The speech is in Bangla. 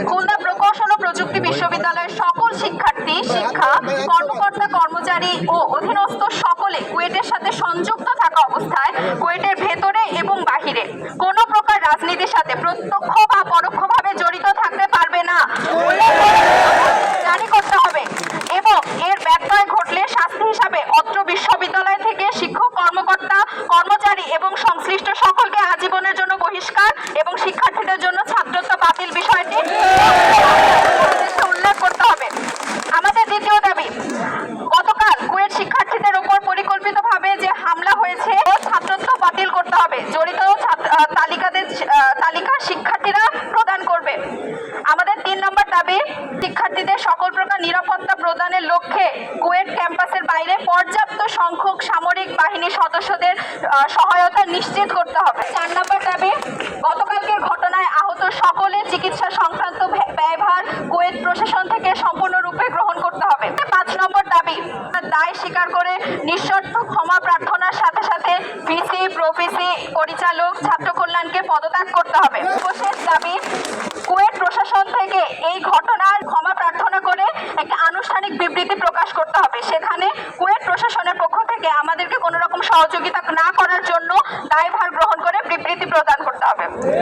খুলনা প্রকৌশল ও প্রযুক্তি বিশ্ববিদ্যালয়ের সকল শিক্ষার্থী, শিক্ষা কর্মকর্তা, কর্মচারী ও অধীনস্থ সকলে কুয়েটের সাথে সংযুক্ত থাকা অবস্থায় কুয়েটের ভেতরে এবং বাহিরে কোনো প্রকার রাজনীতির সাথে প্রত্যক্ষ বা পরোক্ষভাবে জড়িত থাকতে পারবে না জারি করতে হবে এবং এর ব্যত্যয় ঘটলে শাস্তি হিসাবে অত্র বিশ্ববিদ্যালয় থেকে শিক্ষক, কর্মকর্তা, কর্মচারী এবং সংশ্লিষ্ট সকলকে আজীবনের জন্য বহিষ্কার এবং শিক্ষার্থীদের জন্য ছাত্রত্ব বাতিল বিষয়টি উল্লেখ করতে হবে। আমাদের দ্বিতীয় দাবি, গতকাল কুয়েট শিক্ষার্থীদের উপর পরিকল্পিতভাবে যে হামলা হয়েছে ছাত্রত্ব বাতিল করতে হবে। জড়িত তালিকা শিক্ষার্থীরা প্রদান করবে। আমাদের 3 নম্বর দাবি, শিক্ষার্থীদের সকল প্রকার নিরাপত্তা প্রদানের লক্ষ্যে কুয়েট ক্যাম্পাসের বাইরে পর্যাপ্ত সংখ্যক সামরিক বাহিনীর সদস্যদের সহায়তা নিশ্চিত করতে হবে। 4 নম্বর দাবি, গতকালকের ঘটনায় আহত সকলের চিকিৎসা সংক্রান্ত ব্যয়ভার কুয়েট প্রশাসন থেকে সম্পূর্ণরূপে গ্রহণ করতে হবে। 5 নম্বর দাবি, দায় স্বীকার করে নিঃশর্ত ক্ষমা প্রার্থনার সাথে সাথে ভিসি, প্রভিসি, পরিচালক, ছাত্র কল্যাণকে পদত্যাগ করতে হবে। বিশেষ দাবি, কুয়েট প্রশাসন থেকে এই ঘটনার ক্ষমা প্রার্থনা করে একটা আনুষ্ঠানিক বিবৃতি প্রকাশ করতে হবে। সেখানে কুয়েট প্রশাসনের পক্ষ থেকে আমাদেরকে কোনো রকম সহযোগিতা না করার জন্য দায়ভার গ্রহণ করে বিবৃতি প্রদান করতে হবে।